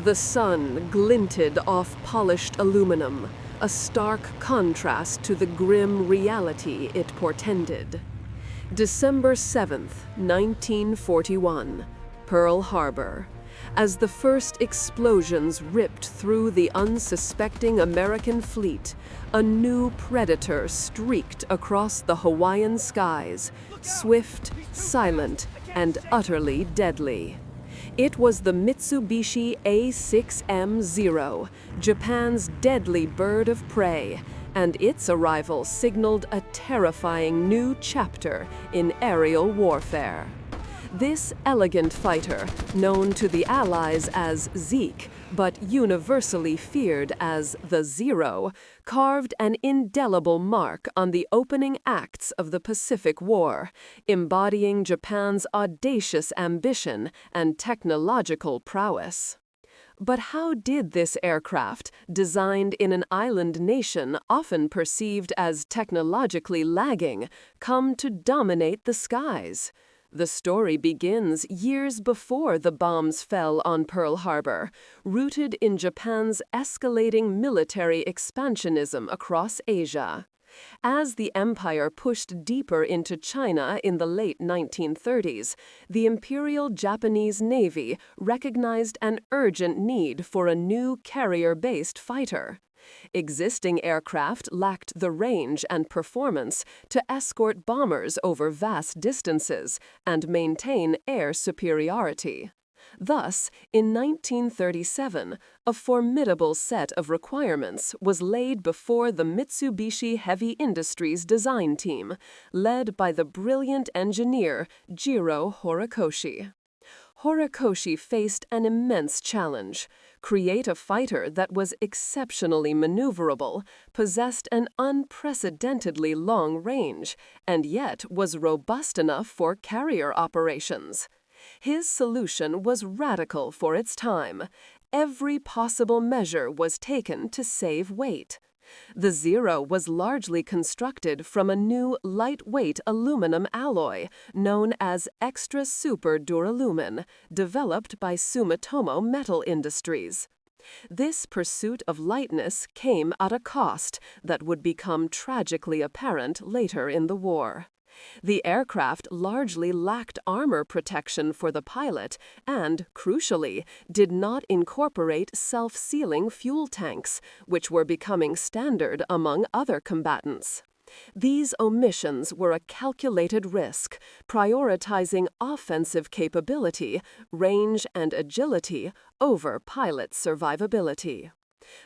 The sun glinted off polished aluminum, a stark contrast to the grim reality it portended. December 7th, 1941, Pearl Harbor. As the first explosions ripped through the unsuspecting American fleet, a new predator streaked across the Hawaiian skies, swift, silent, and utterly deadly. It was the Mitsubishi A6M Zero, Japan's deadly bird of prey, and its arrival signaled a terrifying new chapter in aerial warfare. This elegant fighter, known to the Allies as Zeke, but universally feared as the Zero, carved an indelible mark on the opening acts of the Pacific War, embodying Japan's audacious ambition and technological prowess. But how did this aircraft, designed in an island nation often perceived as technologically lagging, come to dominate the skies? The story begins years before the bombs fell on Pearl Harbor, rooted in Japan's escalating military expansionism across Asia. As the empire pushed deeper into China in the late 1930s, the Imperial Japanese Navy recognized an urgent need for a new carrier-based fighter. Existing aircraft lacked the range and performance to escort bombers over vast distances and maintain air superiority. Thus, in 1937, a formidable set of requirements was laid before the Mitsubishi Heavy Industries design team, led by the brilliant engineer Jiro Horikoshi. Horikoshi faced an immense challenge: create a fighter that was exceptionally maneuverable, possessed an unprecedentedly long range, and yet was robust enough for carrier operations. His solution was radical for its time. Every possible measure was taken to save weight. The Zero was largely constructed from a new lightweight aluminum alloy known as extra super duralumin, developed by Sumitomo Metal Industries. This pursuit of lightness came at a cost that would become tragically apparent later in the war. The aircraft largely lacked armor protection for the pilot and, crucially, did not incorporate self-sealing fuel tanks, which were becoming standard among other combatants. These omissions were a calculated risk, prioritizing offensive capability, range, and agility over pilot survivability.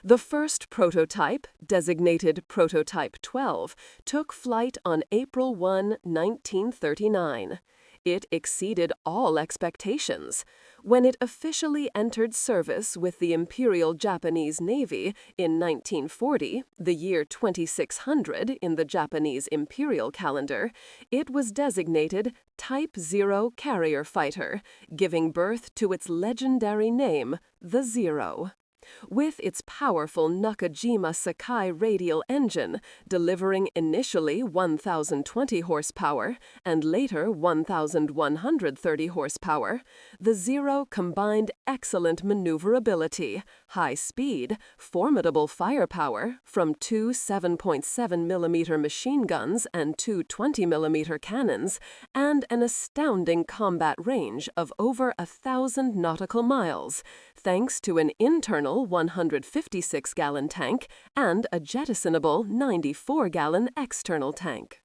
The first prototype, designated Prototype 12, took flight on April 1, 1939. It exceeded all expectations. When it officially entered service with the Imperial Japanese Navy in 1940, the year 2600 in the Japanese imperial calendar, it was designated Type 0 Carrier Fighter, giving birth to its legendary name, the Zero. With its powerful Nakajima Sakai radial engine, delivering initially 1,020 horsepower and later 1,130 horsepower, the Zero combined excellent maneuverability, high speed, formidable firepower from two 7.7mm machine guns and two 20mm cannons, and an astounding combat range of over 1,000 nautical miles, thanks to an internal 156-gallon tank and a jettisonable 94-gallon external tank.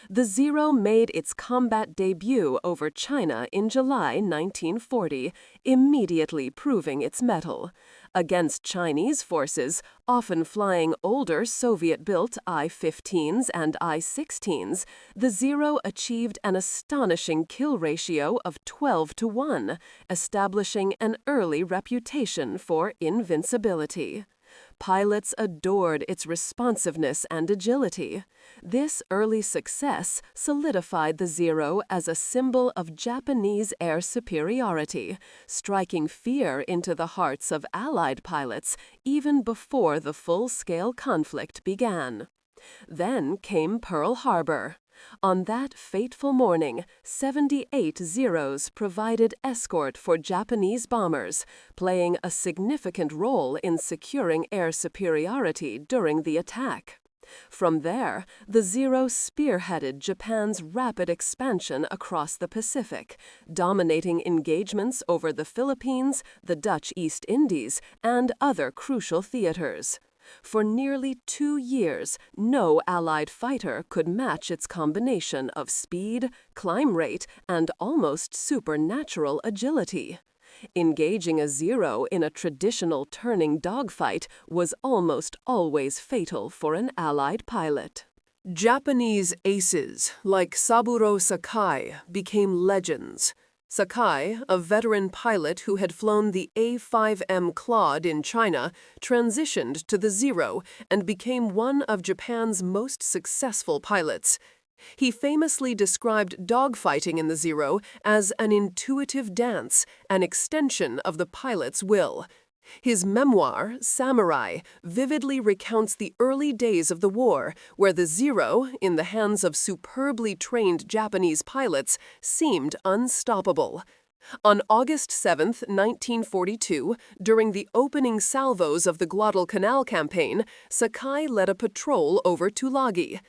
The Zero made its combat debut over China in July 1940, immediately proving its mettle. Against Chinese forces, often flying older Soviet-built I-15s and I-16s, the Zero achieved an astonishing kill ratio of 12-to-1, establishing an early reputation for invincibility. Pilots adored its responsiveness and agility. This early success solidified the Zero as a symbol of Japanese air superiority, striking fear into the hearts of Allied pilots even before the full-scale conflict began. Then came Pearl Harbor. On that fateful morning, 78 Zeros provided escort for Japanese bombers, playing a significant role in securing air superiority during the attack. From there, the Zero spearheaded Japan's rapid expansion across the Pacific, dominating engagements over the Philippines, the Dutch East Indies, and other crucial theaters. For nearly 2 years, no Allied fighter could match its combination of speed, climb rate, and almost supernatural agility. Engaging a Zero in a traditional turning dogfight was almost always fatal for an Allied pilot. Japanese aces like Saburo Sakai became legends. Sakai, a veteran pilot who had flown the A5M Claude in China, transitioned to the Zero and became one of Japan's most successful pilots. He famously described dogfighting in the Zero as an intuitive dance, an extension of the pilot's will. His memoir, Samurai, vividly recounts the early days of the war, where the Zero, in the hands of superbly trained Japanese pilots, seemed unstoppable. On August 7, 1942, during the opening salvos of the Guadalcanal campaign, Sakai led a patrol over Tulagi.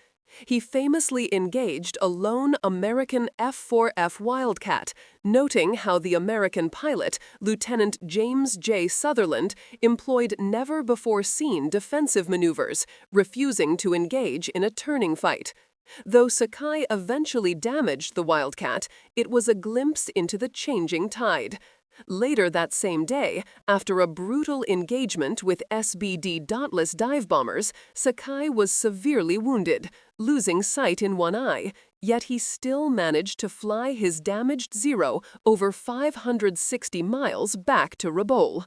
He famously engaged a lone American F-4F Wildcat, noting how the American pilot, Lieutenant James J. Sutherland, employed never-before-seen defensive maneuvers, refusing to engage in a turning fight. Though Sakai eventually damaged the Wildcat, it was a glimpse into the changing tide. Later that same day, after a brutal engagement with SBD Dauntless dive bombers, Sakai was severely wounded, losing sight in one eye, yet he still managed to fly his damaged Zero over 560 miles back to Rabaul.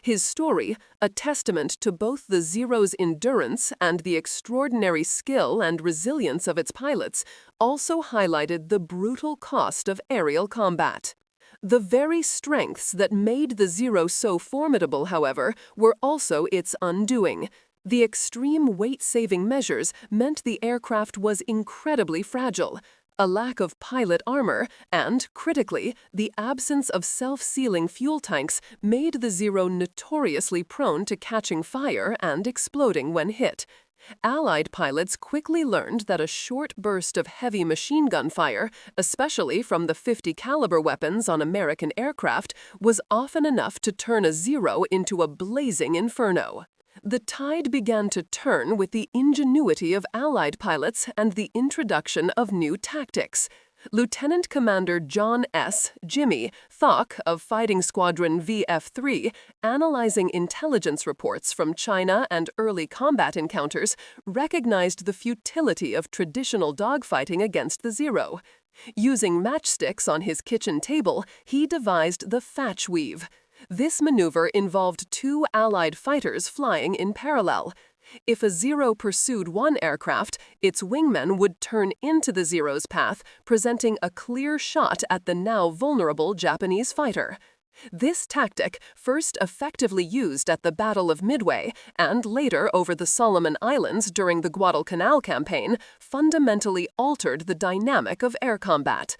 His story, a testament to both the Zero's endurance and the extraordinary skill and resilience of its pilots, also highlighted the brutal cost of aerial combat. The very strengths that made the Zero so formidable, however, were also its undoing. The extreme weight-saving measures meant the aircraft was incredibly fragile. A lack of pilot armor and, critically, the absence of self-sealing fuel tanks made the Zero notoriously prone to catching fire and exploding when hit. Allied pilots quickly learned that a short burst of heavy machine gun fire, especially from the .50 caliber weapons on American aircraft, was often enough to turn a Zero into a blazing inferno. The tide began to turn with the ingenuity of Allied pilots and the introduction of new tactics. Lieutenant Commander John S. Jimmy Thok of Fighting Squadron VF-3, analyzing intelligence reports from China and early combat encounters, recognized the futility of traditional dogfighting against the Zero. Using matchsticks on his kitchen table, he devised the Fatch Weave. This maneuver involved 2 Allied fighters flying in parallel. If a Zero pursued one aircraft, its wingmen would turn into the Zero's path, presenting a clear shot at the now vulnerable Japanese fighter. This tactic, first effectively used at the Battle of Midway and later over the Solomon Islands during the Guadalcanal campaign, fundamentally altered the dynamic of air combat.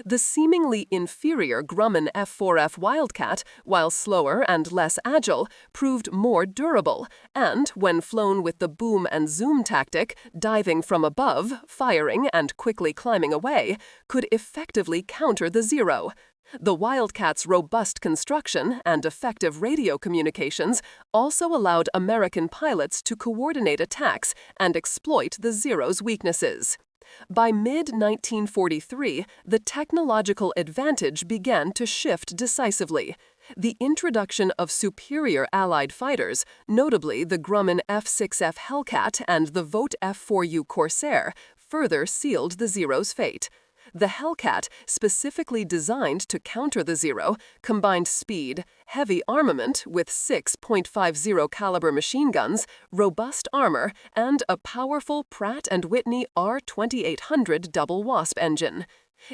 The seemingly inferior Grumman F-4F Wildcat, while slower and less agile, proved more durable and, when flown with the boom and zoom tactic, diving from above, firing, and quickly climbing away, could effectively counter the Zero. The Wildcat's robust construction and effective radio communications also allowed American pilots to coordinate attacks and exploit the Zero's weaknesses. By mid-1943, the technological advantage began to shift decisively. The introduction of superior Allied fighters, notably the Grumman F-6F Hellcat and the Vought F-4U Corsair, further sealed the Zero's fate. The Hellcat, specifically designed to counter the Zero, combined speed, heavy armament with 6.50 caliber machine guns, robust armor, and a powerful Pratt & Whitney R2800 double Wasp engine.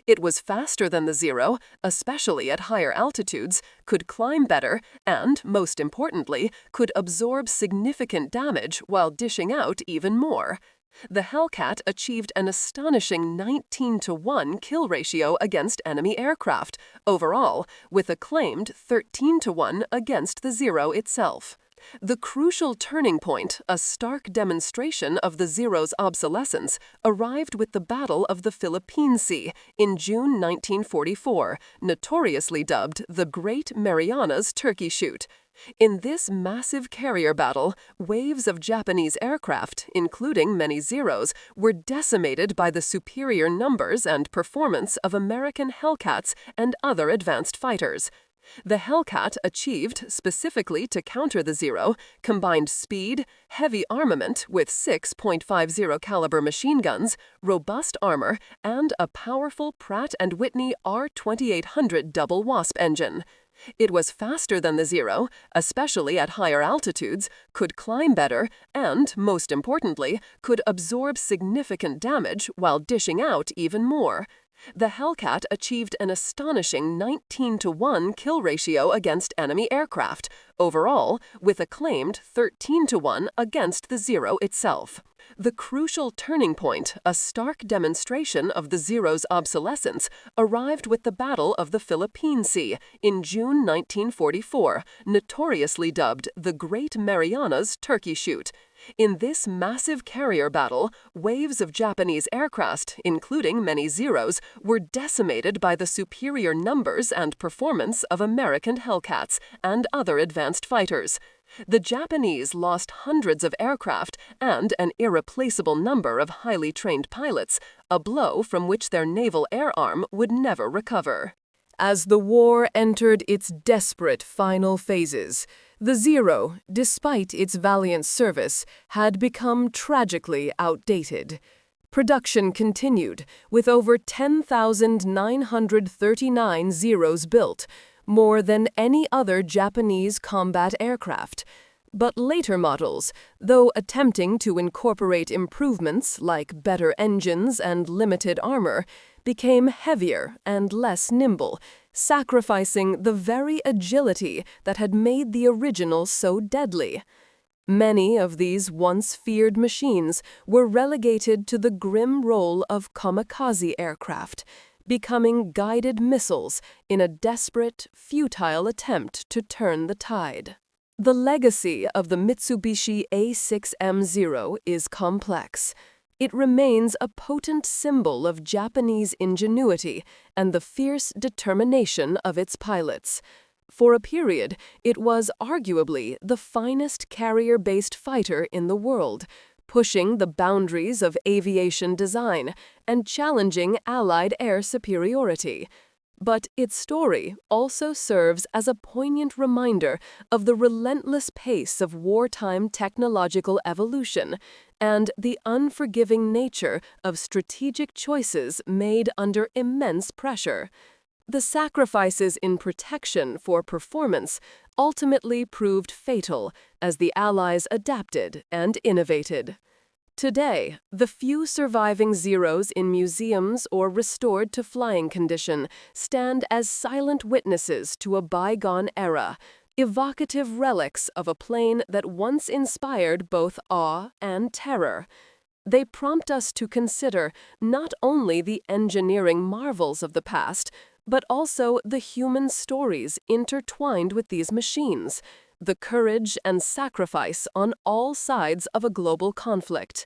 It was faster than the Zero, especially at higher altitudes, could climb better, and, most importantly, could absorb significant damage while dishing out even more. The Hellcat achieved an astonishing 19-to-1 kill ratio against enemy aircraft, overall, with a claimed 13-to-1 against the Zero itself. The crucial turning point, a stark demonstration of the Zero's obsolescence, arrived with the Battle of the Philippine Sea in June 1944, notoriously dubbed the Great Marianas Turkey Shoot. In this massive carrier battle, waves of Japanese aircraft, including many Zeros, were decimated by the superior numbers and performance of American Hellcats and other advanced fighters. The Hellcat achieved, specifically to counter the Zero, combined speed, heavy armament with 6.50 caliber machine guns, robust armor, and a powerful Pratt & Whitney R2800 double Wasp engine. It was faster than the Zero, especially at higher altitudes, could climb better, and, most importantly, could absorb significant damage while dishing out even more. The Hellcat achieved an astonishing 19-to-1 kill ratio against enemy aircraft, overall, with a claimed 13-to-1 against the Zero itself. The crucial turning point, a stark demonstration of the Zero's obsolescence, arrived with the Battle of the Philippine Sea in June 1944, notoriously dubbed the Great Marianas Turkey Shoot. In this massive carrier battle, waves of Japanese aircraft, including many Zeros, were decimated by the superior numbers and performance of American Hellcats and other advanced fighters. The Japanese lost hundreds of aircraft and an irreplaceable number of highly trained pilots, a blow from which their naval air arm would never recover. As the war entered its desperate final phases, the Zero, despite its valiant service, had become tragically outdated. Production continued, with over 10,939 Zeros built, more than any other Japanese combat aircraft. But later models, though attempting to incorporate improvements like better engines and limited armor, became heavier and less nimble, sacrificing the very agility that had made the original so deadly. Many of these once feared machines were relegated to the grim role of kamikaze aircraft, becoming guided missiles in a desperate, futile attempt to turn the tide. The legacy of the Mitsubishi A6M Zero is complex. It remains a potent symbol of Japanese ingenuity and the fierce determination of its pilots. For a period, it was arguably the finest carrier-based fighter in the world, pushing the boundaries of aviation design and challenging Allied air superiority. But its story also serves as a poignant reminder of the relentless pace of wartime technological evolution and the unforgiving nature of strategic choices made under immense pressure. The sacrifices in protection for performance ultimately proved fatal as the Allies adapted and innovated. Today, the few surviving Zeros in museums or restored to flying condition stand as silent witnesses to a bygone era, evocative relics of a plane that once inspired both awe and terror. They prompt us to consider not only the engineering marvels of the past, but also the human stories intertwined with these machines, the courage and sacrifice on all sides of a global conflict.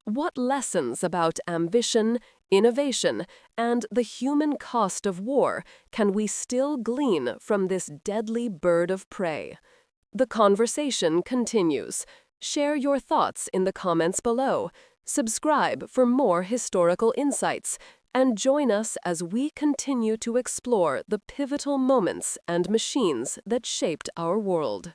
What lessons about ambition, innovation, and the human cost of war can we still glean from this deadly bird of prey? The conversation continues. Share your thoughts in the comments below. Subscribe for more historical insights, and join us as we continue to explore the pivotal moments and machines that shaped our world.